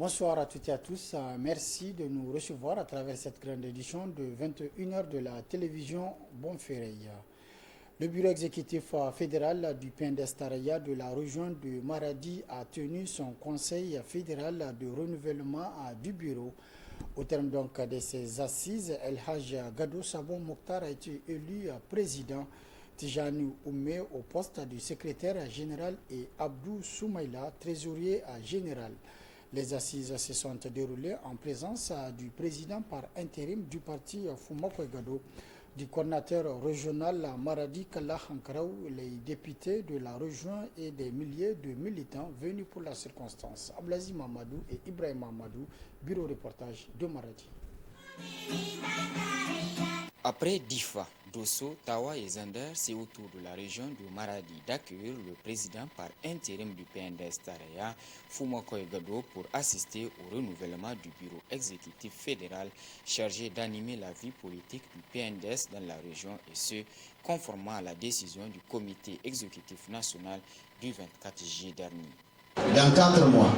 Bonsoir à toutes et à tous. Merci de nous recevoir à travers cette grande édition de 21h de la télévision Bonferrey. Le bureau exécutif fédéral du PNDS-Taraya de la région de Maradi a tenu son conseil fédéral de renouvellement du bureau. Au terme donc de ces assises, El Hajj Gado Sabon Mokhtar a été élu président, Tijani Oumé au poste de secrétaire général et Abdou Soumaïla, trésorier général. Les assises se sont déroulées en présence du président par intérim du parti Fumako Gado, du coordinateur régional Maradi Kalla Hankaraou, les députés de la région et des milliers de militants venus pour la circonstance. Ablazi Mamadou et Ibrahim Mamadou, bureau reportage de Maradi. Après Difa, Dosso, Tawa et Zander, c'est au tour de la région de Maradi d'accueillir le président par intérim du PNDS Taraya, Fumako Gado, pour assister au renouvellement du bureau exécutif fédéral chargé d'animer la vie politique du PNDS dans la région et ce, conformément à la décision du comité exécutif national du 24 juillet dernier. Dans 4 mois,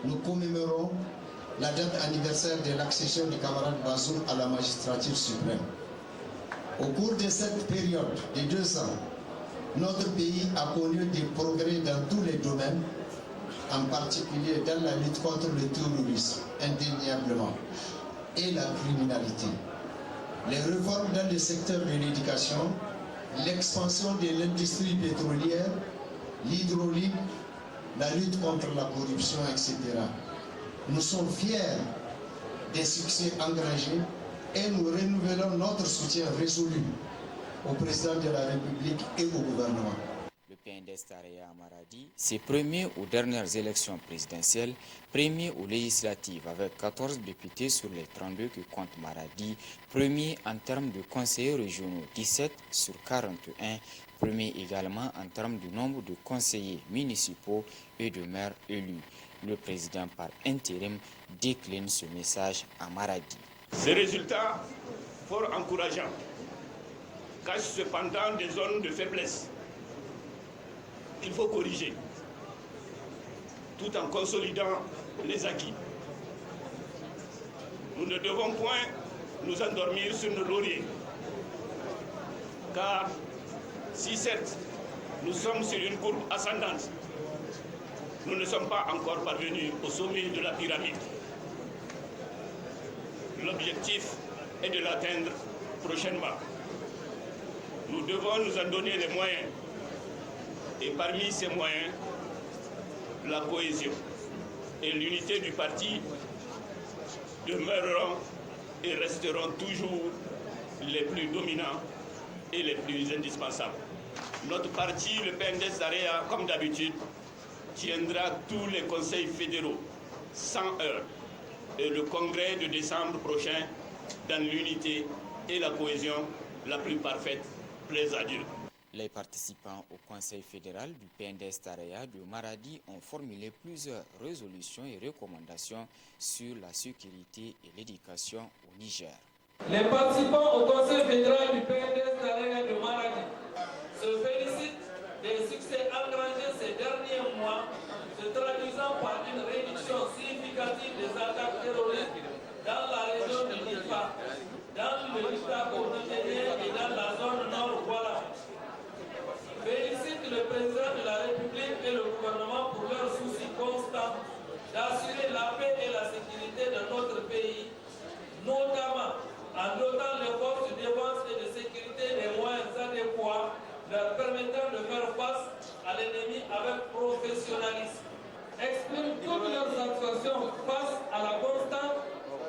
nous commémorons la date anniversaire de l'accession du camarade Bazoum à la magistrature suprême. Au cours de cette période de 2 ans, notre pays a connu des progrès dans tous les domaines, en particulier dans la lutte contre le terrorisme, indéniablement, et la criminalité. Les réformes dans le secteur de l'éducation, l'expansion de l'industrie pétrolière, l'hydraulique, la lutte contre la corruption, etc. Nous sommes fiers des succès engrangés et nous renouvelons notre soutien résolu au président de la République et au gouvernement. Le PNDS Taraya Maradi, ses premiers aux dernières élections présidentielles, premier aux législatives avec 14 députés sur les 32 que compte Maradi, premier en termes de conseillers régionaux, 17 sur 41, premier également en termes du nombre de conseillers municipaux et de maires élus. Le président par intérim décline ce message à Maradi. Ces résultats fort encourageants cachent cependant des zones de faiblesse qu'il faut corriger, tout en consolidant les acquis. Nous ne devons point nous endormir sur nos lauriers, car si certes nous sommes sur une courbe ascendante, nous ne sommes pas encore parvenus au sommet de la pyramide. L'objectif est de l'atteindre prochainement. Nous devons nous en donner les moyens. Et parmi ces moyens, la cohésion et l'unité du parti demeureront et resteront toujours les plus dominants et les plus indispensables. Notre parti, le PNDS Taraya, comme d'habitude, tiendra tous les conseils fédéraux sans heurts et le congrès de décembre prochain dans l'unité et la cohésion la plus parfaite, plaise à Dieu. Les participants au Conseil fédéral du PNDS Taraya de Maradi ont formulé plusieurs résolutions et recommandations sur la sécurité et l'éducation au Niger. Les participants au Conseil fédéral du PNDS Taraya de Maradi se félicitent des succès engrangés ces derniers mois, se traduisant par une réduction significative des attaques terroristes dans la région du Difa, dans le Difa communautaire et dans la zone nord-ouest. Félicite le président de la République et le gouvernement pour leur souci constant d'assurer la paix et la sécurité de notre pays, notamment en dotant les forces de défense et de sécurité des moyens adéquats leur permettant de faire face à l'ennemi avec professionnalisme. Exprime toutes leurs satisfactions face à la constance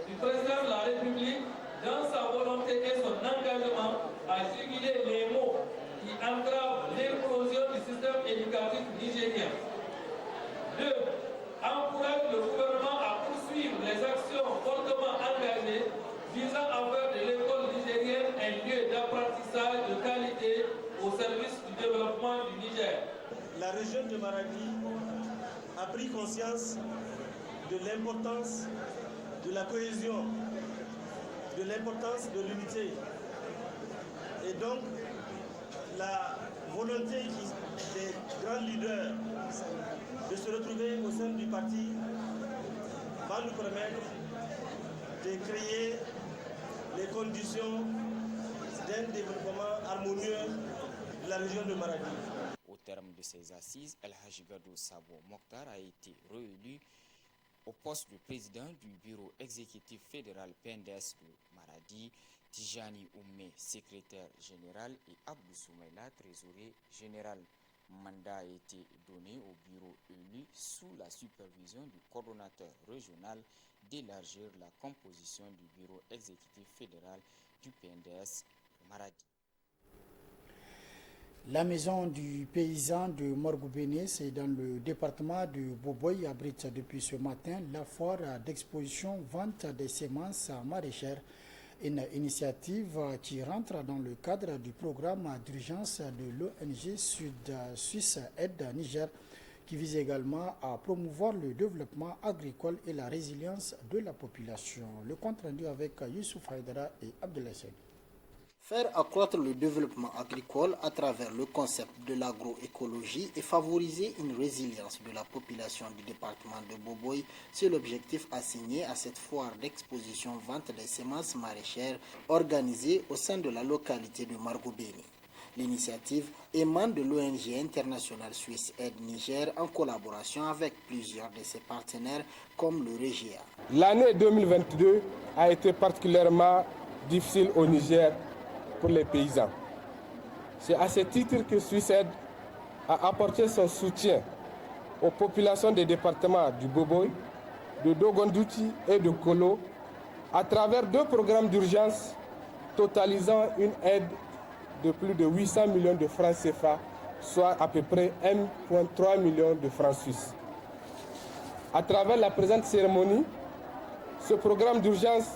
du président de la République dans sa volonté et son engagement à juguler les maux qui entravent l'éclosion du système éducatif nigérien. 2. Encourage le gouvernement à poursuivre les actions fortement engagées visant à faire de l'école nigérienne un lieu d'apprentissage de qualité au service du développement du Niger. La région de Maradi a pris conscience de l'importance de la cohésion, de l'importance de l'unité. Et donc, la volonté des grands leaders de se retrouver au sein du parti va nous permettre de créer les conditions d'un développement harmonieux de la région de Maradi. Au terme de ces assises, El Hadji Gadou Sabo Mokhtar a été réélu au poste de président du bureau exécutif fédéral PNDS de Maradi, Tijani Oumé, secrétaire général, et Abdou Soumaïla, trésorier général. Mandat a été donné au bureau élu sous la supervision du coordonnateur régional d'élargir la composition du bureau exécutif fédéral du PNDS de Maradi. La maison du paysan de Morgoubéné, c'est dans le département de Boboy, abrite depuis ce matin la foire d'exposition vente des semences maraîchères, une initiative qui rentre dans le cadre du programme d'urgence de l'ONG Suisse Aide Niger, qui vise également à promouvoir le développement agricole et la résilience de la population. Le compte rendu avec Youssouf Haïdara et Abdoulaye Sène. Faire accroître le développement agricole à travers le concept de l'agroécologie et favoriser une résilience de la population du département de Boboy, c'est l'objectif assigné à cette foire d'exposition vente des semences maraîchères organisée au sein de la localité de Morgoubéné. L'initiative émane de l'ONG internationale Suisse Aide Niger en collaboration avec plusieurs de ses partenaires comme le REGIA. L'année 2022 a été particulièrement difficile au Niger pour les paysans. C'est à ce titre que Suisse Aide a apporté son soutien aux populations des départements du Boboy, de Dogondouti et de Kolo à travers 2 programmes d'urgence totalisant une aide de plus de 800 millions de francs CFA, soit à peu près 1,3 million de francs suisses. À travers la présente cérémonie, ce programme d'urgence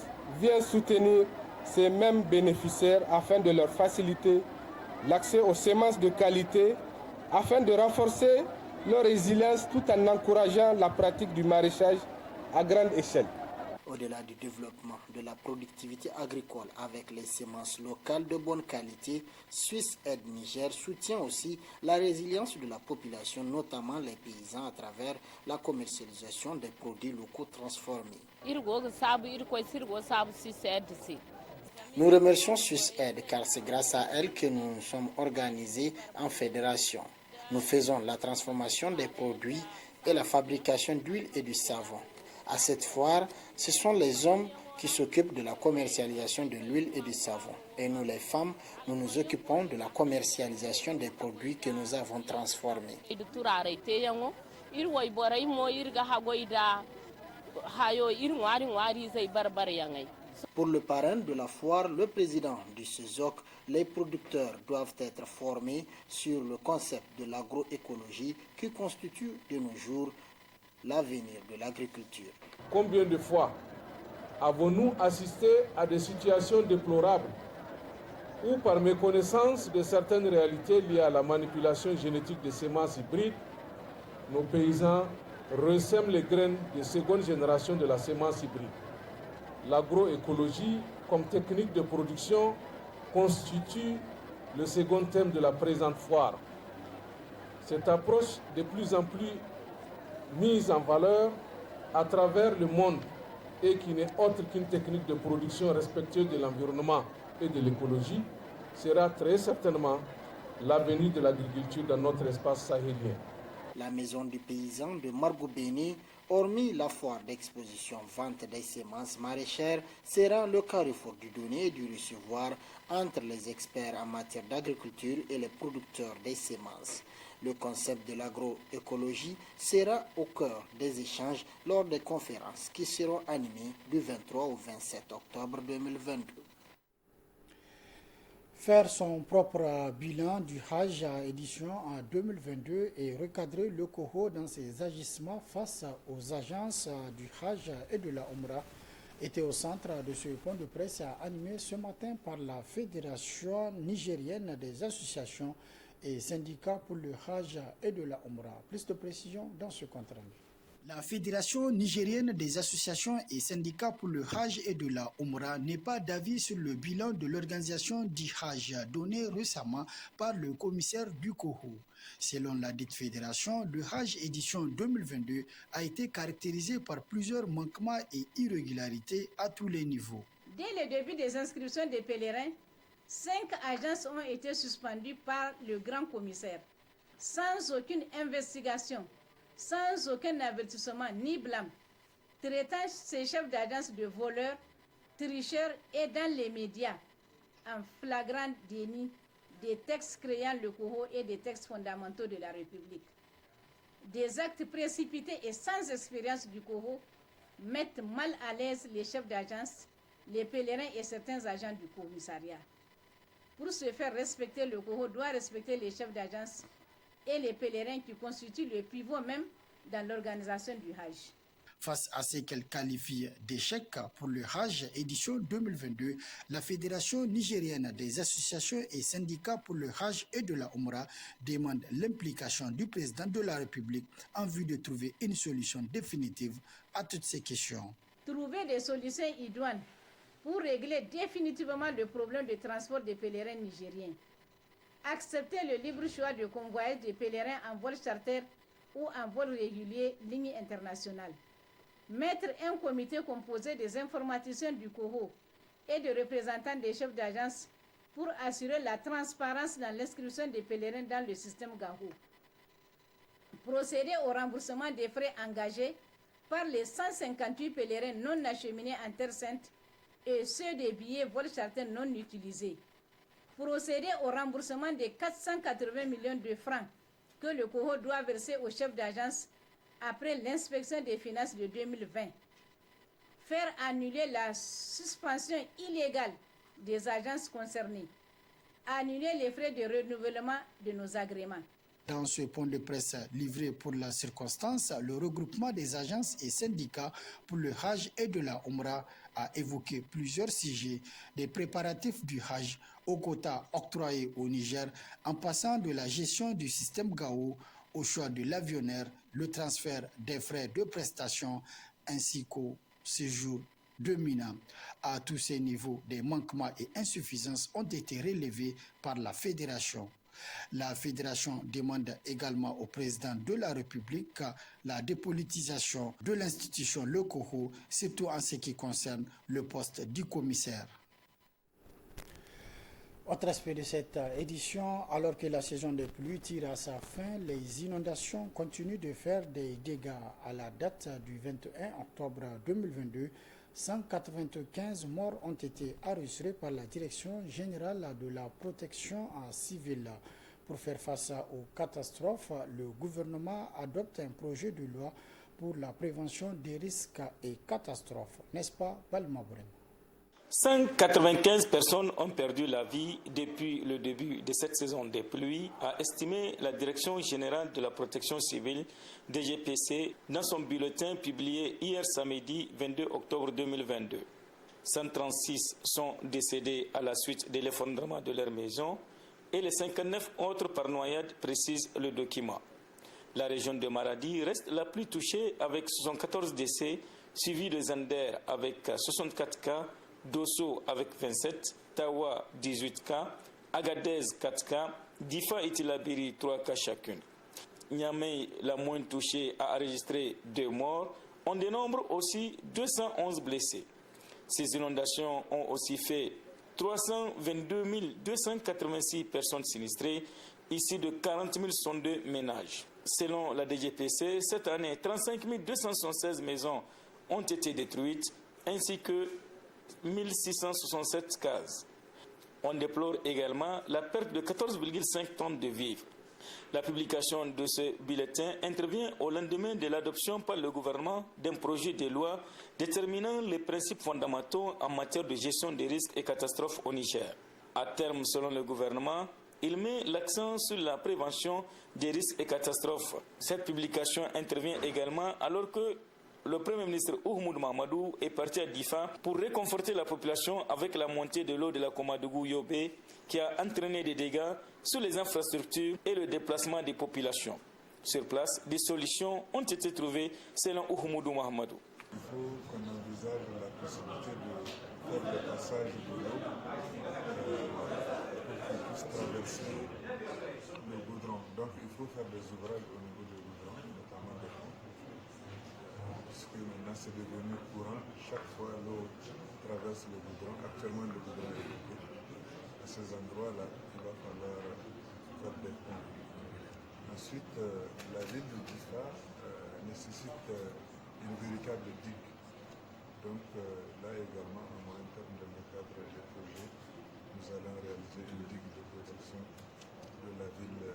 vient soutenir ces mêmes bénéficiaires afin de leur faciliter l'accès aux semences de qualité, afin de renforcer leur résilience tout en encourageant la pratique du maraîchage à grande échelle. Au-delà du développement de la productivité agricole avec les semences locales de bonne qualité, Suisse Aide Niger soutient aussi la résilience de la population, notamment les paysans, à travers la commercialisation des produits locaux transformés. Nous remercions Suisse Aide car c'est grâce à elle que nous sommes organisés en fédération. Nous faisons la transformation des produits et la fabrication d'huile et du savon. À cette foire, ce sont les hommes qui s'occupent de la commercialisation de l'huile et du savon. Et nous, les femmes, nous nous occupons de la commercialisation des produits que nous avons transformés. Pour le parrain de la foire, le président du CESOC, les producteurs doivent être formés sur le concept de l'agroécologie qui constitue de nos jours l'avenir de l'agriculture. Combien de fois avons-nous assisté à des situations déplorables où, par méconnaissance de certaines réalités liées à la manipulation génétique des semences hybrides, nos paysans ressèment les graines de seconde génération de la semence hybride. L'agroécologie, comme technique de production, constitue le second thème de la présente foire. Cette approche de plus en plus mise en valeur à travers le monde et qui n'est autre qu'une technique de production respectueuse de l'environnement et de l'écologie sera très certainement l'avenir de l'agriculture dans notre espace sahélien. La maison du paysan de Morgoubéné, hormis la foire d'exposition vente des semences maraîchères, sera le carrefour du donner et du recevoir entre les experts en matière d'agriculture et les producteurs des semences. Le concept de l'agroécologie sera au cœur des échanges lors des conférences qui seront animées du 23 au 27 octobre 2022. Faire son propre bilan du Hajj édition en 2022 et recadrer le COHO dans ses agissements face aux agences du Hajj et de la Omra était au centre de ce point de presse animé ce matin par la Fédération nigérienne des associations et syndicats pour le Hajj et de la Omra. Plus de précision dans ce compte rendu. La Fédération nigérienne des associations et syndicats pour le Hajj et de la Oumra n'est pas d'avis sur le bilan de l'organisation du Hajj donné récemment par le commissaire du COHO. Selon la dite fédération, le Hajj édition 2022 a été caractérisé par plusieurs manquements et irrégularités à tous les niveaux. Dès le début des inscriptions des pèlerins, 5 agences ont été suspendues par le grand commissaire, sans aucune investigation, sans aucun avertissement ni blâme, traitant ces chefs d'agence de voleurs, tricheurs et dans les médias, en flagrant déni des textes créant le COHO et des textes fondamentaux de la République. Des actes précipités et sans expérience du COHO mettent mal à l'aise les chefs d'agence, les pèlerins et certains agents du commissariat. Pour se faire respecter, le COHO doit respecter les chefs d'agence et les pèlerins qui constituent le pivot même dans l'organisation du Hajj. Face à ce qu'elle qualifie d'échec pour le Hajj édition 2022, la Fédération nigérienne des associations et syndicats pour le Hajj et de la Oumra demande l'implication du président de la République en vue de trouver une solution définitive à toutes ces questions. Trouver des solutions idoines pour régler définitivement le problème de transport des pèlerins nigériens. Accepter le libre choix de convoyage des pèlerins en vol charter ou en vol régulier, ligne internationale. Mettre un comité composé des informaticiens du COHO et de représentants des chefs d'agence pour assurer la transparence dans l'inscription des pèlerins dans le système GAHO. Procéder au remboursement des frais engagés par les 158 pèlerins non acheminés en Terre Sainte et ceux des billets vol charter non utilisés. Procéder au remboursement des 480 millions de francs que le COHO doit verser aux chefs d'agence après l'inspection des finances de 2020. Faire annuler la suspension illégale des agences concernées. Annuler les frais de renouvellement de nos agréments. Dans ce point de presse livré pour la circonstance, le regroupement des agences et syndicats pour le Hajj et de la Oumra a évoqué plusieurs sujets, des préparatifs du Hajj aux quotas octroyés au Niger, en passant de la gestion du système GAO au choix de l'avionneur, le transfert des frais de prestation ainsi qu'au séjour de Mina. À tous ces niveaux, des manquements et insuffisances ont été relevés par la Fédération. La Fédération demande également au président de la République la dépolitisation de l'institution le COHO, surtout en ce qui concerne le poste du commissaire. Autre aspect de cette édition, alors que la saison des pluies tire à sa fin, les inondations continuent de faire des dégâts. À la date du 21 octobre 2022, 195 morts ont été enregistrés par la Direction générale de la protection civile. Pour faire face aux catastrophes, le gouvernement adopte un projet de loi pour la prévention des risques et catastrophes. N'est-ce pas, Balmabrem? 195 personnes ont perdu la vie depuis le début de cette saison des pluies, a estimé la Direction générale de la protection civile, DGPC, dans son bulletin publié hier samedi 22 octobre 2022. 136 sont décédés à la suite de l'effondrement de leur maison et les 59 autres par noyade, précise le document. La région de Maradi reste la plus touchée avec 74 décès, suivi de Zander avec 64 cas, Dosso avec 27, Tawa 18 cas, Agadez 4 cas, Difa et Tilabiri 3 cas chacune. Niamey, la moins touchée, a enregistré 2 morts. On dénombre aussi 211 blessés. Ces inondations ont aussi fait 322 286 personnes sinistrées, issues de 40 062 ménages. Selon la DGPC, cette année, 35 276 maisons ont été détruites, ainsi que 1667 cases. On déplore également la perte de 14,5 tonnes de vivres. La publication de ce bulletin intervient au lendemain de l'adoption par le gouvernement d'un projet de loi déterminant les principes fondamentaux en matière de gestion des risques et catastrophes au Niger. À terme, selon le gouvernement, il met l'accent sur la prévention des risques et catastrophes. Cette publication intervient également alors que le Premier ministre Oumoud Mahamadou est parti à Difa pour réconforter la population avec la montée de l'eau de la Komadougou-Yobé qui a entraîné des dégâts sur les infrastructures et le déplacement des populations. Sur place, des solutions ont été trouvées selon Oumoudou Mahamadou. Il faut qu'on envisage la possibilité de faire le passage de l'eau pour qu'on puisse traverser le goudron. Donc il faut faire des ouvrages au niveau du goudron, notamment des ponts, puisque maintenant c'est devenu courant. Chaque fois l'eau traverse le goudron. Actuellement le goudron est bloqué. À ces endroits-là, il va falloir faire des ponts. Ensuite, la ville de Difa nécessite une véritable digue. Donc là également, en moyen terme, dans le cadre des projets, nous allons réaliser une digue de protection de la ville de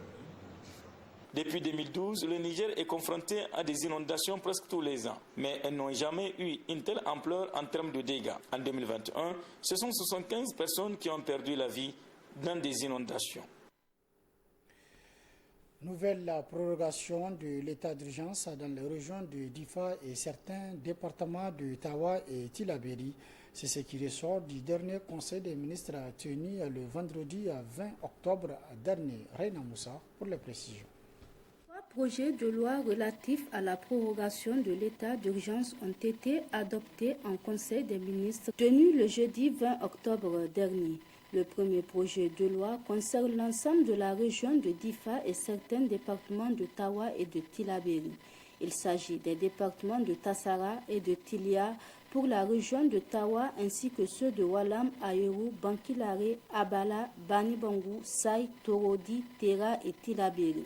Difa. Depuis 2012, le Niger est confronté à des inondations presque tous les ans, mais elles n'ont jamais eu une telle ampleur en termes de dégâts. En 2021, ce sont 75 personnes qui ont perdu la vie dans des inondations. Nouvelle prorogation de l'état d'urgence dans les régions de Difa et certains départements de Tawa et Tillabéri. C'est ce qui ressort du dernier conseil des ministres tenu le vendredi 20 octobre dernier. Reina Moussa pour les précisions. Trois projets de loi relatifs à la prorogation de l'état d'urgence ont été adoptés en conseil des ministres tenu le jeudi 20 octobre dernier. Le premier projet de loi concerne l'ensemble de la région de Difa et certains départements de Tawa et de Tillabéri. Il s'agit des départements de Tassara et de Tilia pour la région de Tawa ainsi que ceux de Walam, Ayeru, Bankilare, Abala, Bani-Bangou, Saï, Torodi, Tera et Tillabéri.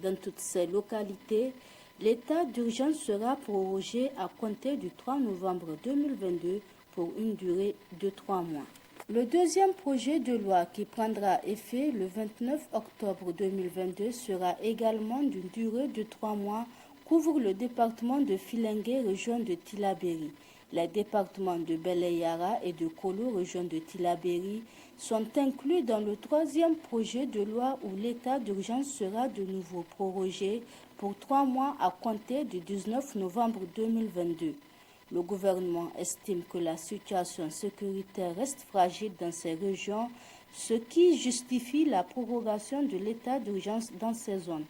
Dans toutes ces localités, l'état d'urgence sera prorogé à compter du 3 novembre 2022 pour une durée de 3 mois. Le deuxième projet de loi qui prendra effet le 29 octobre 2022 sera également d'une durée de 3 mois, couvre le département de Filengue, région de Tillabéri. Les départements de Beleyara et de Kolo, région de Tillabéri, sont inclus dans le troisième projet de loi où l'état d'urgence sera de nouveau prorogé pour 3 mois à compter du 19 novembre 2022. Le gouvernement estime que la situation sécuritaire reste fragile dans ces régions, ce qui justifie la prorogation de l'état d'urgence dans ces zones.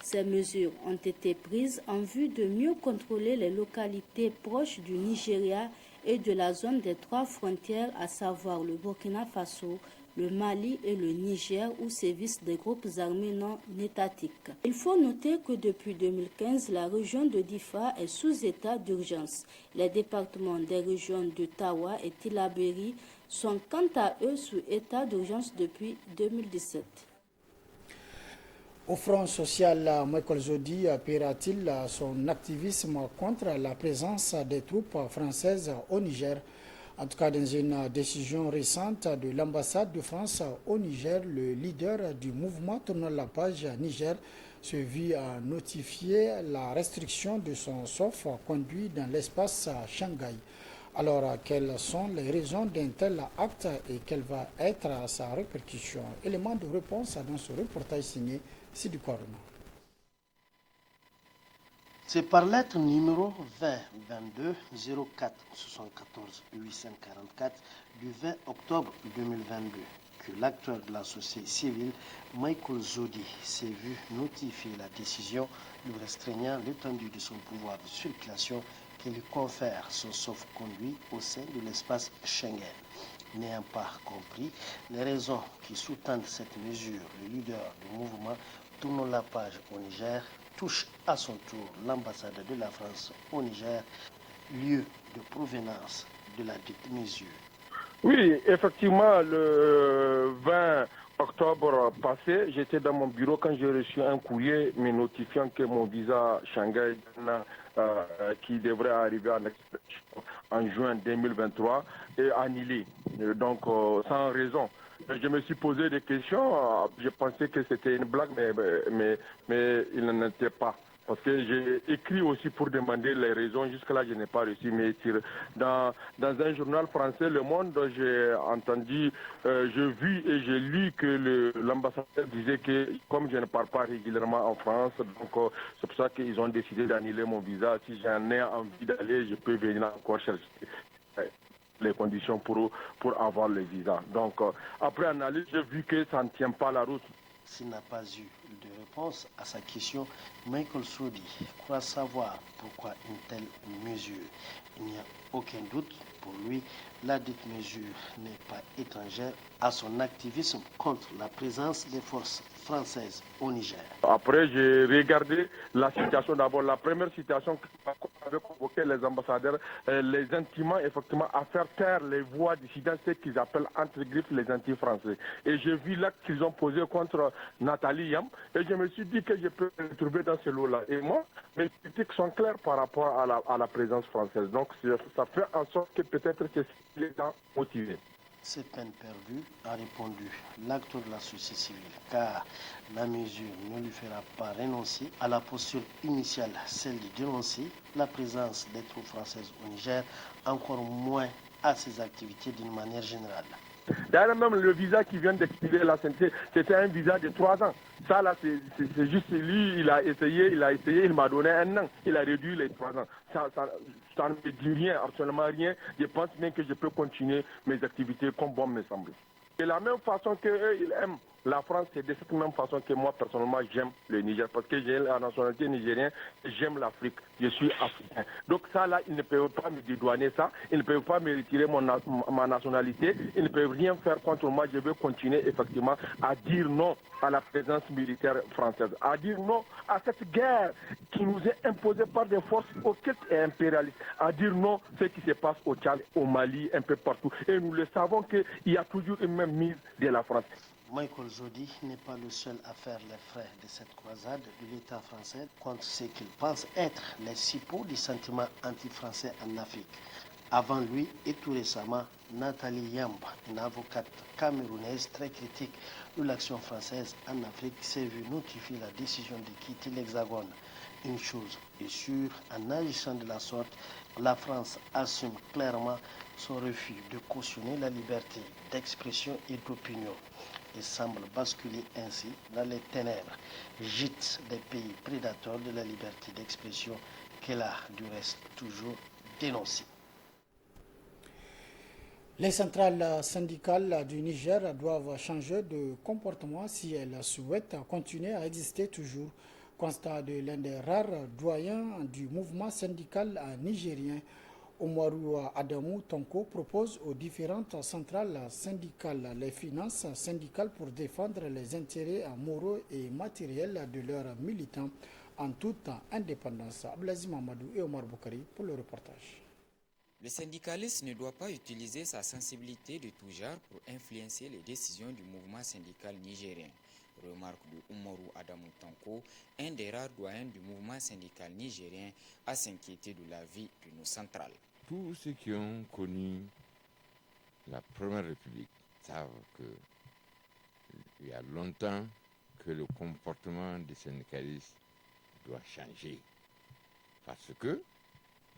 Ces mesures ont été prises en vue de mieux contrôler les localités proches du Nigeria et de la zone des 3 frontières, à savoir le Burkina Faso, le Mali et le Niger où sévissent des groupes armés non étatiques. Il faut noter que depuis 2015, la région de Difa est sous état d'urgence. Les départements des régions de Tawa et Tillabéri sont quant à eux sous état d'urgence depuis 2017. Au Front social, Michael Zodi paiera-t-il son activisme contre la présence des troupes françaises au Niger? En tout cas, dans une décision récente de l'ambassade de France au Niger, le leader du mouvement Tournons la page Niger se vit notifier la restriction de son sauf-conduit dans l'espace Shanghai. Alors, quelles sont les raisons d'un tel acte et quelle va être sa répercussion? Élément de réponse dans ce reportage signé Sidi Korno. C'est par lettre numéro 20 22 04 74 844 du 20 octobre 2022 que l'acteur de la société civile, Michael Zodi, s'est vu notifier la décision lui restreignant l'étendue de son pouvoir de circulation qui lui confère son sauf-conduit au sein de l'espace Schengen. N'ayant pas compris les raisons qui sous-tendent cette mesure, le leader du mouvement Tournons la page au Niger touche à son tour l'ambassade de la France au Niger, lieu de provenance de la dite mesure. Oui, effectivement, le 20 octobre passé, j'étais dans mon bureau quand j'ai reçu un courrier me notifiant que mon visa Shanghai qui devrait arriver en juin 2023 est annulé, donc sans raison. Je me suis posé des questions, je pensais que c'était une blague, mais il n'en était pas. Parce que j'ai écrit aussi pour demander les raisons. Jusque-là, je n'ai pas reçu mes tirs. Dans un journal français, Le Monde, j'ai entendu, j'ai vu et j'ai lu que l'ambassadeur disait que comme je ne pars pas régulièrement en France, donc c'est pour ça qu'ils ont décidé d'annuler mon visa. Si j'en ai envie d'aller, je peux venir encore chercher les conditions pour avoir le visa. Donc, après analyse, j'ai vu que ça ne tient pas la route. S'il n'a pas eu de réponse à sa question, Michael Sodi croit savoir pourquoi une telle mesure. Il n'y a aucun doute pour lui, la dite mesure n'est pas étrangère à son activisme contre la présence des forces françaises au Niger. Après, j'ai regardé la situation. D'abord, la première situation avait convoqué les ambassadeurs, les intimants, effectivement, à faire taire les voix dissidentes, ce qu'ils appellent entre griffes les anti-français. Et j'ai vu l'acte qu'ils ont posé contre Nathalie Yam, et je me suis dit que je peux me retrouver dans ce lot-là. Et moi, mes critiques sont claires par rapport à la présence française. Donc, ça fait en sorte que peut-être que c'est les gens motivés. Cette peine perdue a répondu l'acteur de la société civile, car la mesure ne lui fera pas renoncer à la posture initiale, celle de dénoncer la présence des troupes françaises au Niger, encore moins à ses activités d'une manière générale. D'ailleurs, même le visa qui vient d'expirer la CNC, c'était un visa de 3 ans. Ça, là, c'est juste lui, il a essayé, il m'a donné 1 an. Il a réduit les 3 ans. Ça ne me dit rien, absolument rien. Je pense bien que je peux continuer mes activités comme bon me semble. De la même façon qu'eux, ils aiment la France, c'est de cette même façon que moi, personnellement, j'aime le Niger. Parce que j'ai la nationalité nigérienne, j'aime l'Afrique, je suis africain. Donc ça, là, ils ne peuvent pas me dédouaner ça, ils ne peuvent pas me retirer ma nationalité, ils ne peuvent rien faire contre moi. Je veux continuer, effectivement, à dire non à la présence militaire française, à dire non à cette guerre qui nous est imposée par des forces occultes et impérialistes, à dire non à ce qui se passe au Tchad, au Mali, un peu partout. Et nous le savons qu'il y a toujours une même mise de la France. Michael Sodi n'est pas le seul à faire les frais de cette croisade de l'État français contre ce qu'il pense être les cipeaux du sentiment anti-français en Afrique. Avant lui et tout récemment, Nathalie Yamba, une avocate camerounaise très critique de l'action française en Afrique, s'est vue notifier la décision de quitter l'Hexagone. Une chose est sûre, en agissant de la sorte, la France assume clairement son refus de cautionner la liberté d'expression et d'opinion et semble basculer ainsi dans les ténèbres, gîtes des pays prédateurs de la liberté d'expression qu'elle a du reste toujours dénoncée. Les centrales syndicales du Niger doivent changer de comportement si elles souhaitent continuer à exister toujours. Constat de l'un des rares doyens du mouvement syndical nigérien, Oumarou Adamou Tonko, propose aux différentes centrales syndicales les finances syndicales pour défendre les intérêts moraux et matériels de leurs militants en toute indépendance. Ablazi Mamadou et Omar Boukari pour le reportage. Le syndicaliste ne doit pas utiliser sa sensibilité de tout genre pour influencer les décisions du mouvement syndical nigérien. Remarque de Oumarou Adamou Tonko, un des rares doyens du mouvement syndical nigérien, à s'inquiéter de la vie de nos centrales. Tous ceux qui ont connu la Première République savent qu'il y a longtemps que le comportement des syndicalistes doit changer. Parce que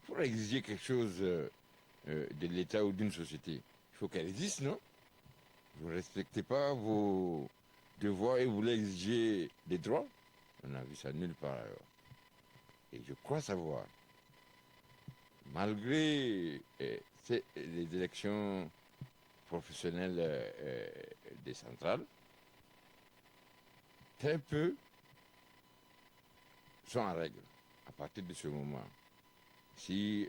pour exiger quelque chose de l'État ou d'une société, il faut qu'elle existe, non? Vous ne respectez pas vos devoirs et vous voulez exiger des droits? On a vu ça nulle part ailleurs. Et je crois savoir, malgré les élections professionnelles des centrales, très peu sont en règle à partir de ce moment. Si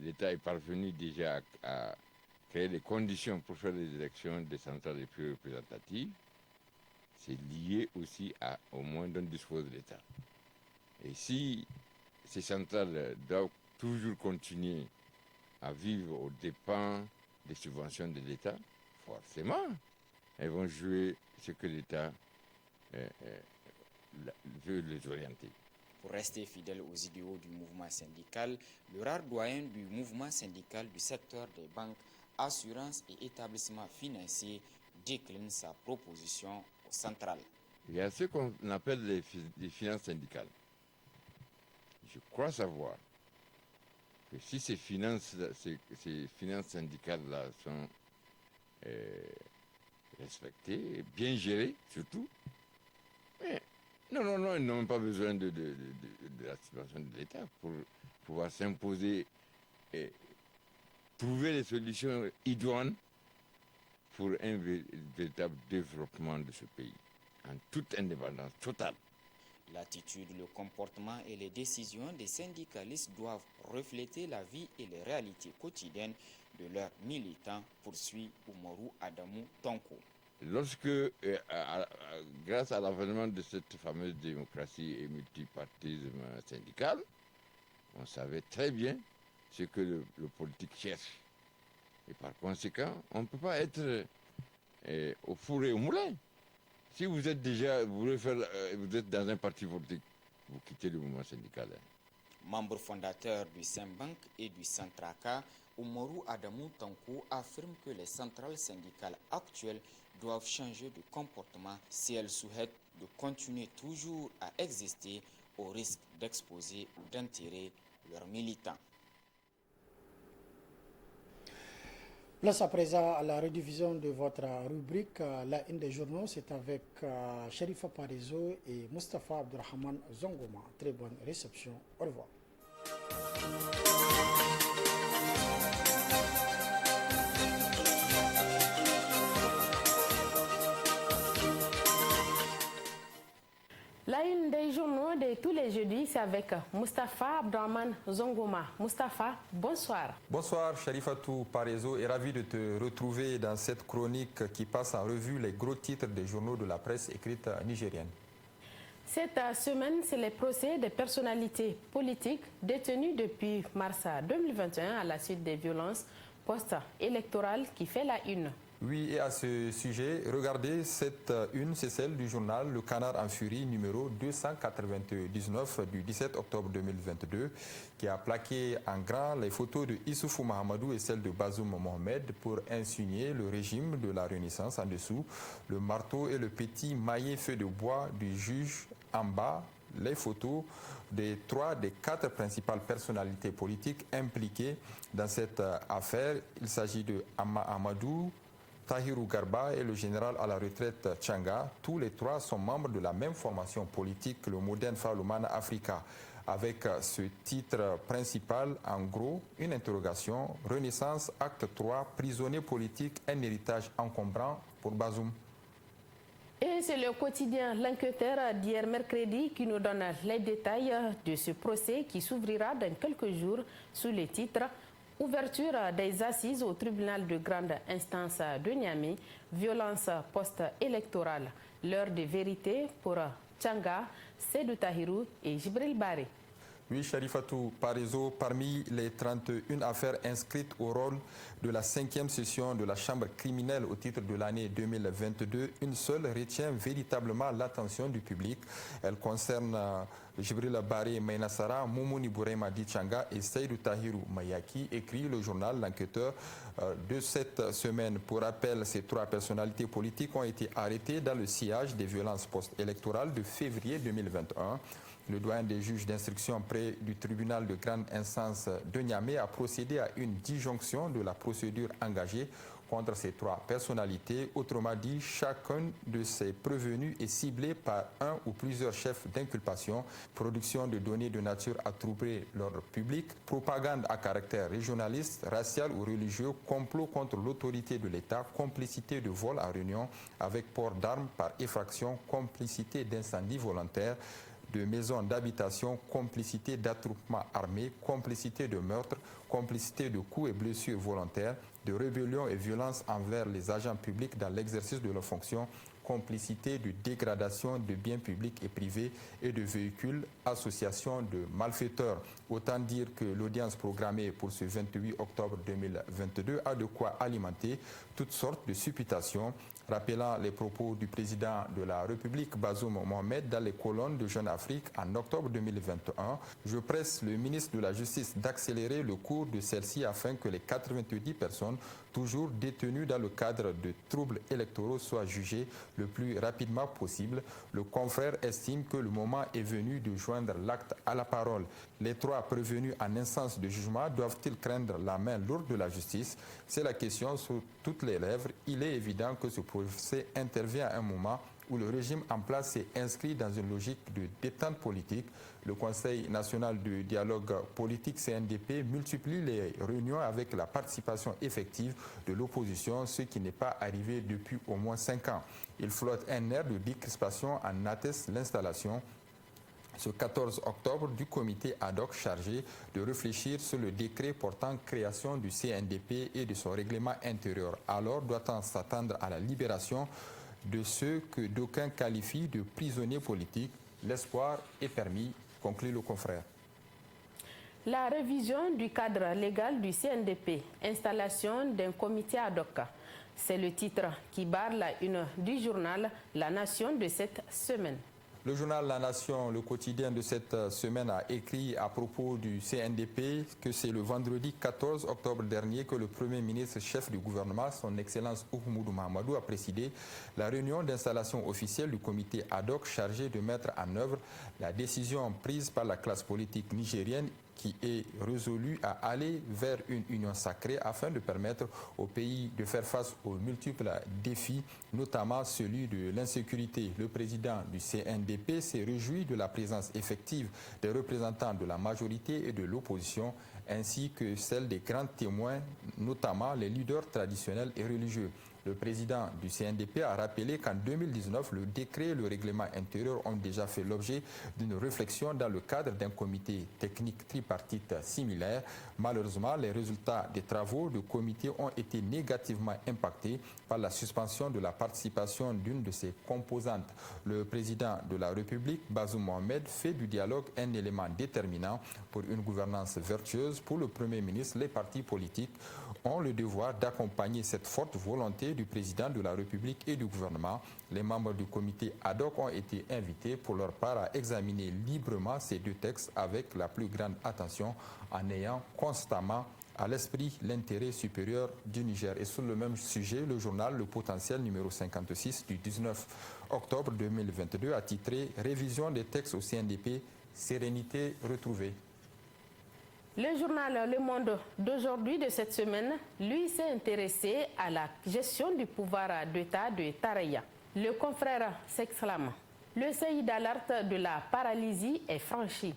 l'État est parvenu déjà à créer les conditions pour faire des élections des centrales les plus représentatives, c'est lié aussi au moins dont dispose l'État. Et si ces centrales doivent toujours continuer à vivre aux dépens des subventions de l'État, forcément, elles vont jouer ce que l'État veut les orienter. Pour rester fidèle aux idéaux du mouvement syndical, le rare doyen du mouvement syndical du secteur des banques, assurances et établissements financiers décline sa proposition aux centrales. Il y a ce qu'on appelle les finances syndicales. Je crois savoir que si ces finances syndicales-là sont respectées, bien gérées surtout, mais non, ils n'ont pas besoin de la subvention de l'État pour pouvoir s'imposer et trouver les solutions idoines pour un véritable développement de ce pays, en toute indépendance totale. L'attitude, le comportement et les décisions des syndicalistes doivent refléter la vie et les réalités quotidiennes de leurs militants, poursuit Umaru Adamou Tonko. Lorsque, grâce à l'avènement de cette fameuse démocratie et multipartisme syndical, on savait très bien ce que le politique cherche. Et par conséquent, on ne peut pas être au four et au moulin. Si vous êtes déjà, vous êtes dans un parti politique, vous quittez le mouvement syndical. Membre fondateur du Saint-Bank et du Centraka, Umaru Adamou Tanko affirme que les centrales syndicales actuelles doivent changer de comportement si elles souhaitent de continuer toujours à exister au risque d'exposer ou d'enterrer leurs militants. Place à présent à la rediffusion de votre rubrique La Une des journaux. C'est avec Sherifa Parizo et Mustafa Abdurrahman Zongoma. Très bonne réception. Au revoir. La Une des journaux de tous les jeudis, c'est avec Mustafa Abdurrahman Zongoma. Mustafa, bonsoir. Bonsoir, Sherifatou Parezo est ravi de te retrouver dans cette chronique qui passe en revue les gros titres des journaux de la presse écrite nigérienne. Cette semaine, c'est les procès des personnalités politiques détenues depuis mars 2021 à la suite des violences post-électorales qui fait la une. Oui, et à ce sujet, regardez cette une, c'est celle du journal Le Canard en Furie, numéro 299 du 17 octobre 2022, qui a plaqué en grand les photos de Issoufou Mahamadou et celles de Bazoum Mohamed pour insigner le régime de la Renaissance en dessous, le marteau et le petit maillet feu de bois du juge en bas, les photos des 3 des 4 principales personnalités politiques impliquées dans cette affaire. Il s'agit de Amma Amadou, Tahirou Garba et le général à la retraite Tchanga. Tous les 3 sont membres de la même formation politique, le Modern Falumana Africa, avec ce titre principal, en gros, une interrogation, Renaissance, acte 3, prisonnier politique, un héritage encombrant pour Bazoum. Et c'est le quotidien L'Enquêteur d'hier mercredi qui nous donne les détails de ce procès qui s'ouvrira dans quelques jours sous le titre Ouverture des assises au tribunal de grande instance de Niamey, violence post-électorale, l'heure de vérité pour Tchanga, Seydou Tahirou et Jibril Baré. Oui, Sherifatou Parezo, parmi les 31 affaires inscrites au rôle de la 5e session de la Chambre criminelle au titre de l'année 2022, une seule retient véritablement l'attention du public. Elle concerne Jibril Baré Mainasara, Moumouni Bourema Dichanga et Seydou Tahirou Mayaki, écrit le journal L'Enquêteur de cette semaine. Pour rappel, ces 3 personnalités politiques ont été arrêtées dans le sillage des violences post-électorales de février 2021. Le doyen des juges d'instruction près du tribunal de grande instance de Niamey a procédé à une disjonction de la procédure engagée contre ces 3 personnalités. Autrement dit, chacun de ces prévenus est ciblé par un ou plusieurs chefs d'inculpation, production de données de nature à troubler l'ordre public, propagande à caractère régionaliste, racial ou religieux, complot contre l'autorité de l'État, complicité de vol en réunion avec port d'armes par effraction, complicité d'incendie volontaire, de maisons d'habitation, complicité d'attroupement armé, complicité de meurtre, complicité de coups et blessures volontaires, de rébellion et violence envers les agents publics dans l'exercice de leurs fonctions, complicité de dégradation de biens publics et privés et de véhicules, association de malfaiteurs. Autant dire que l'audience programmée pour ce 28 octobre 2022 a de quoi alimenter toutes sortes de supputations, rappelant les propos du président de la République, Bazoum Mohamed, dans les colonnes de Jeune Afrique en octobre 2021. Je presse le ministre de la Justice d'accélérer le cours de celle-ci afin que les 90 personnes toujours détenues dans le cadre de troubles électoraux soient jugées le plus rapidement possible. Le confrère estime que le moment est venu de joindre l'acte à la parole. Les 3 prévenus en instance de jugement doivent-ils craindre la main lourde de la justice? C'est la question sur toutes les lèvres. Il est évident que ce procès intervient à un moment où le régime en place s'est inscrit dans une logique de détente politique. Le Conseil national de dialogue politique CNDP multiplie les réunions avec la participation effective de l'opposition, ce qui n'est pas arrivé depuis au moins 5 ans. Il flotte un air de décrispation, en atteste l'installation ce 14 octobre du comité ad hoc chargé de réfléchir sur le décret portant création du CNDP et de son règlement intérieur. Alors doit-on s'attendre à la libération de ceux que d'aucuns qualifient de prisonniers politiques? L'espoir est permis, conclut le confrère. La révision du cadre légal du CNDP, installation d'un comité ad hoc. C'est le titre qui barre la une du journal La Nation de cette semaine. Le journal La Nation, le quotidien de cette semaine, a écrit à propos du CNDP que c'est le vendredi 14 octobre dernier que le Premier ministre chef du gouvernement, son Excellence Oumoudou Mahamadou, a présidé la réunion d'installation officielle du comité ad hoc chargé de mettre en œuvre la décision prise par la classe politique nigérienne qui est résolu à aller vers une union sacrée afin de permettre au pays de faire face aux multiples défis, notamment celui de l'insécurité. Le président du CNDP s'est réjoui de la présence effective des représentants de la majorité et de l'opposition, ainsi que celle des grands témoins, notamment les leaders traditionnels et religieux. Le président du CNDP a rappelé qu'en 2019, le décret et le règlement intérieur ont déjà fait l'objet d'une réflexion dans le cadre d'un comité technique tripartite similaire. Malheureusement, les résultats des travaux du comité ont été négativement impactés par la suspension de la participation d'une de ses composantes. Le président de la République, Bazoum Mohamed, fait du dialogue un élément déterminant pour une gouvernance vertueuse. Pour le Premier ministre, les partis politiques ont le devoir d'accompagner cette forte volonté du président de la République et du gouvernement. Les membres du comité ad hoc ont été invités pour leur part à examiner librement ces deux textes avec la plus grande attention en ayant constamment à l'esprit l'intérêt supérieur du Niger. Et sur le même sujet, le journal Le Potentiel numéro 56 du 19 octobre 2022 a titré « Révision des textes au CNDP, sérénité retrouvée ». Le journal Le Monde d'aujourd'hui de cette semaine, lui, s'est intéressé à la gestion du pouvoir d'État de Taraya. Le confrère s'exclame. Le seuil d'alerte de la paralysie est franchi.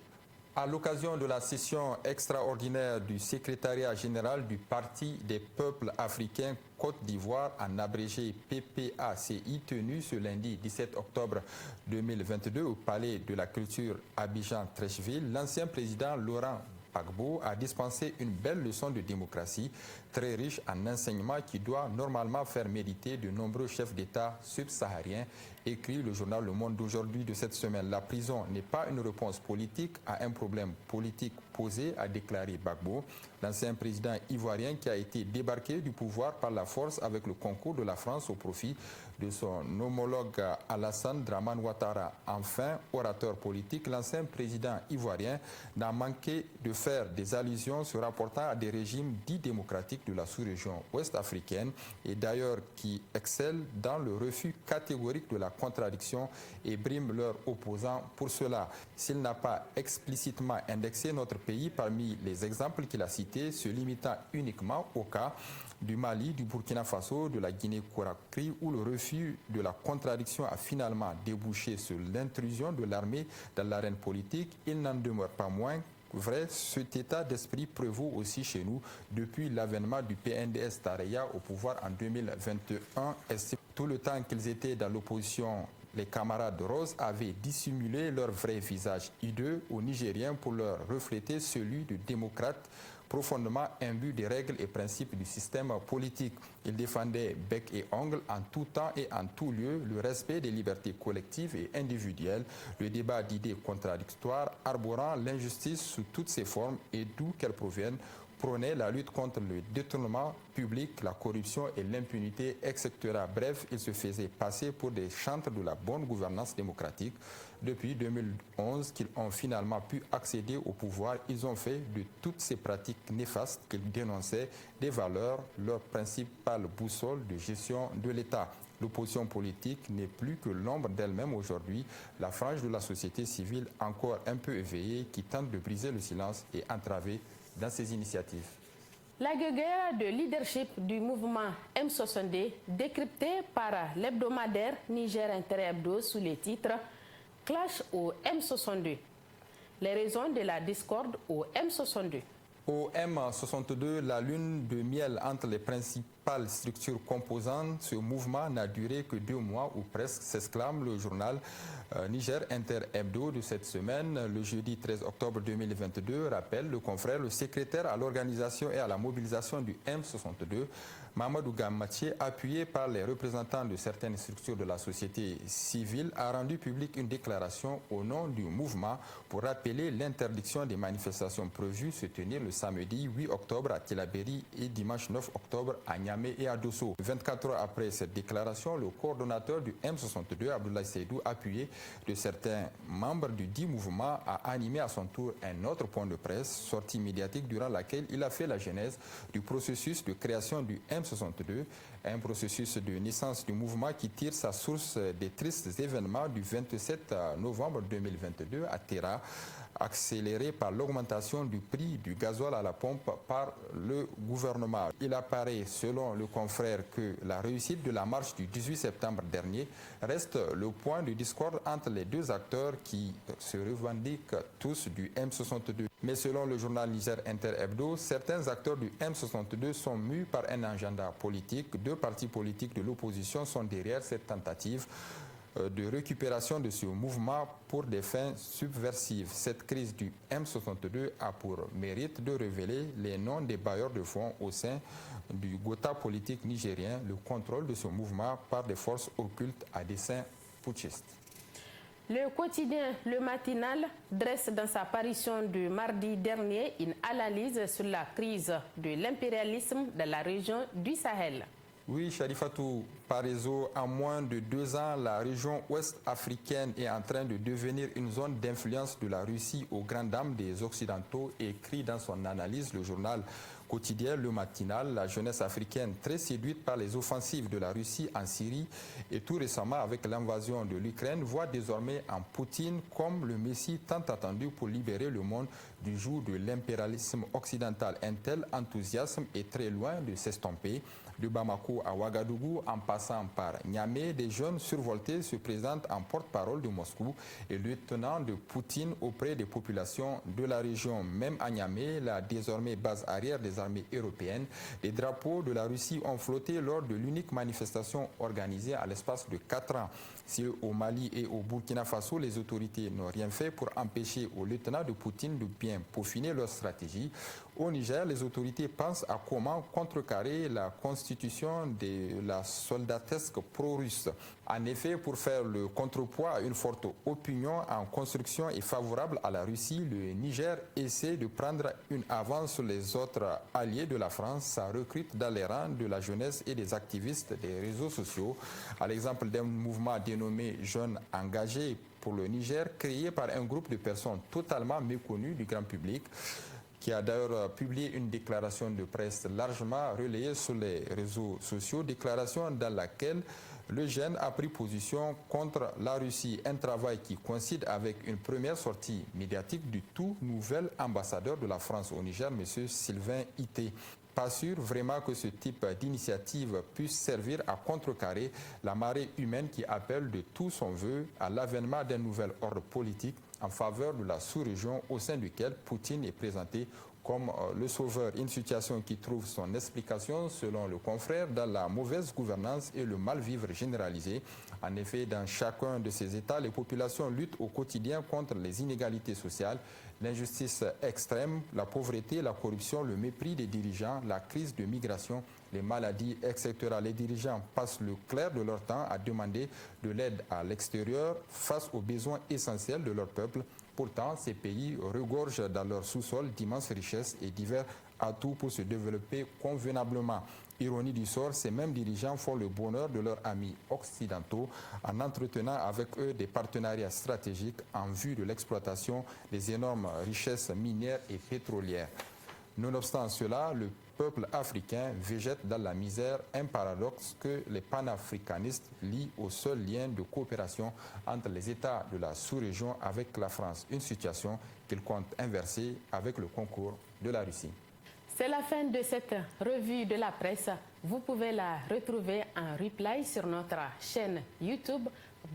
À l'occasion de la session extraordinaire du secrétariat général du Parti des peuples africains Côte d'Ivoire, en abrégé PPACI, tenue ce lundi 17 octobre 2022 au Palais de la Culture Abidjan-Treichville, l'ancien président Laurent Gbagbo a dispensé une belle leçon de démocratie très riche en enseignements qui doit normalement faire mériter de nombreux chefs d'État subsahariens, écrit le journal Le Monde d'aujourd'hui de cette semaine. La prison n'est pas une réponse politique à un problème politique posé, a déclaré Gbagbo, l'ancien président ivoirien qui a été débarqué du pouvoir par la force avec le concours de la France au profit de son homologue Alassane Dramane Ouattara. Enfin, orateur politique, l'ancien président ivoirien n'a manqué de faire des allusions se rapportant à des régimes dits démocratiques de la sous-région ouest-africaine et d'ailleurs qui excellent dans le refus catégorique de la contradiction et briment leurs opposants pour cela. S'il n'a pas explicitement indexé notre pays parmi les exemples qu'il a cités, se limitant uniquement au cas du Mali, du Burkina Faso, de la Guinée-Conakry, où le refus de la contradiction a finalement débouché sur l'intrusion de l'armée dans l'arène politique, il n'en demeure pas moins vrai, cet état d'esprit prévaut aussi chez nous depuis l'avènement du PNDS Taraya au pouvoir en 2021. Et tout le temps qu'ils étaient dans l'opposition, les camarades Rose avaient dissimulé leur vrai visage hideux aux Nigériens pour leur refléter celui de démocrates profondément imbus des règles et principes du système politique. Ils défendaient bec et ongle en tout temps et en tout lieu le respect des libertés collectives et individuelles, le débat d'idées contradictoires, arborant l'injustice sous toutes ses formes et d'où qu'elle provienne, prônait la lutte contre le détournement public, la corruption et l'impunité, etc. Bref, ils se faisaient passer pour des chantres de la bonne gouvernance démocratique. Depuis 2011 qu'ils ont finalement pu accéder au pouvoir, ils ont fait de toutes ces pratiques néfastes qu'ils dénonçaient des valeurs, leur principale boussole de gestion de l'État. L'opposition politique n'est plus que l'ombre d'elle-même aujourd'hui, la frange de la société civile encore un peu éveillée qui tente de briser le silence et entraver dans ses initiatives. La guerre de leadership du mouvement M62, décryptée par l'hebdomadaire Niger Inter-Hebdo sous les titres « Clash au M62 ». Les raisons de la discorde au M62. Au M62, la lune de miel entre les principaux principale structure composant ce mouvement n'a duré que 2 mois ou presque, s'exclame le journal Niger Inter Hebdo de cette semaine. Le jeudi 13 octobre 2022, rappelle le confrère, le secrétaire à l'organisation et à la mobilisation du M62, Mamadou Gamatié, appuyé par les représentants de certaines structures de la société civile, a rendu publique une déclaration au nom du mouvement pour rappeler l'interdiction des manifestations prévues se tenir le samedi 8 octobre à Tillabéri et dimanche 9 octobre à Niamey et à Dosso. 24 heures après cette déclaration, le coordonnateur du M62, Abdoulaye Seydou, appuyé de certains membres du dit mouvement, a animé à son tour un autre point de presse, sortie médiatique durant laquelle il a fait la genèse du processus de création du M62, un processus de naissance du mouvement qui tire sa source des tristes événements du 27 novembre 2022 à Terra, accéléré par l'augmentation du prix du gasoil à la pompe par le gouvernement. Il apparaît, selon le confrère, que la réussite de la marche du 18 septembre dernier reste le point de discorde entre les deux acteurs qui se revendiquent tous du M62. Mais selon le journal Niger Inter Hebdo, certains acteurs du M62 sont mus par un agenda politique. 2 partis politiques de l'opposition sont derrière cette tentative de récupération de ce mouvement pour des fins subversives. Cette crise du M62 a pour mérite de révéler les noms des bailleurs de fonds au sein du Gotha politique nigérien, le contrôle de ce mouvement par des forces occultes à dessein putschiste. Le quotidien Le Matinal dresse dans sa parution de mardi dernier une analyse sur la crise de l'impérialisme dans la région du Sahel. Oui, Charifatou Parezo, en moins de 2 ans, la région ouest africaine est en train de devenir une zone d'influence de la Russie aux grandes dames des Occidentaux, écrit dans son analyse le journal quotidien Le Matinal. La jeunesse africaine, très séduite par les offensives de la Russie en Syrie et tout récemment avec l'invasion de l'Ukraine, voit désormais en Poutine comme le messie tant attendu pour libérer le monde du joug de l'impérialisme occidental. Un tel enthousiasme est très loin de s'estomper. De Bamako à Ouagadougou, en passant par Niamey, des jeunes survoltés se présentent en porte-parole de Moscou et lieutenant de Poutine auprès des populations de la région. Même à Niamey, la désormais base arrière des armées européennes, les drapeaux de la Russie ont flotté lors de l'unique manifestation organisée à l'espace de 4 ans. Si au Mali et au Burkina Faso, les autorités n'ont rien fait pour empêcher aux lieutenants de Poutine de bien peaufiner leur stratégie, au Niger, les autorités pensent à comment contrecarrer la constitution de la soldatesque pro-russe. En effet, pour faire le contrepoids à une forte opinion en construction et favorable à la Russie, le Niger essaie de prendre une avance sur les autres alliés de la France. Ça recrute dans les rangs de la jeunesse et des activistes des réseaux sociaux. À l'exemple d'un mouvement dénommé Jeunes engagés pour le Niger, créé par un groupe de personnes totalement méconnues du grand public, qui a d'ailleurs publié une déclaration de presse largement relayée sur les réseaux sociaux, déclaration dans laquelle le jeune a pris position contre la Russie, un travail qui coïncide avec une première sortie médiatique du tout nouvel ambassadeur de la France au Niger, M. Sylvain Ité. Pas sûr vraiment que ce type d'initiative puisse servir à contrecarrer la marée humaine qui appelle de tout son vœu à l'avènement d'un nouvel ordre politique en faveur de la sous-région au sein duquel Poutine est présenté comme le sauveur. Une situation qui trouve son explication, selon le confrère, dans la mauvaise gouvernance et le mal-vivre généralisé. En effet, dans chacun de ces États, les populations luttent au quotidien contre les inégalités sociales, l'injustice extrême, la pauvreté, la corruption, le mépris des dirigeants, la crise de migration, les maladies, etc. Les dirigeants passent le clair de leur temps à demander de l'aide à l'extérieur face aux besoins essentiels de leur peuple. Pourtant, ces pays regorgent dans leur sous-sol d'immenses richesses et divers atouts pour se développer convenablement. Ironie du sort, ces mêmes dirigeants font le bonheur de leurs amis occidentaux en entretenant avec eux des partenariats stratégiques en vue de l'exploitation des énormes richesses minières et pétrolières. Nonobstant cela, le peuple africain végète dans la misère, un paradoxe que les panafricanistes lient au seul lien de coopération entre les États de la sous-région avec la France, une situation qu'ils comptent inverser avec le concours de la Russie. C'est la fin de cette revue de la presse. Vous pouvez la retrouver en replay sur notre chaîne YouTube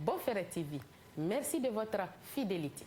Bonferré TV. Merci de votre fidélité.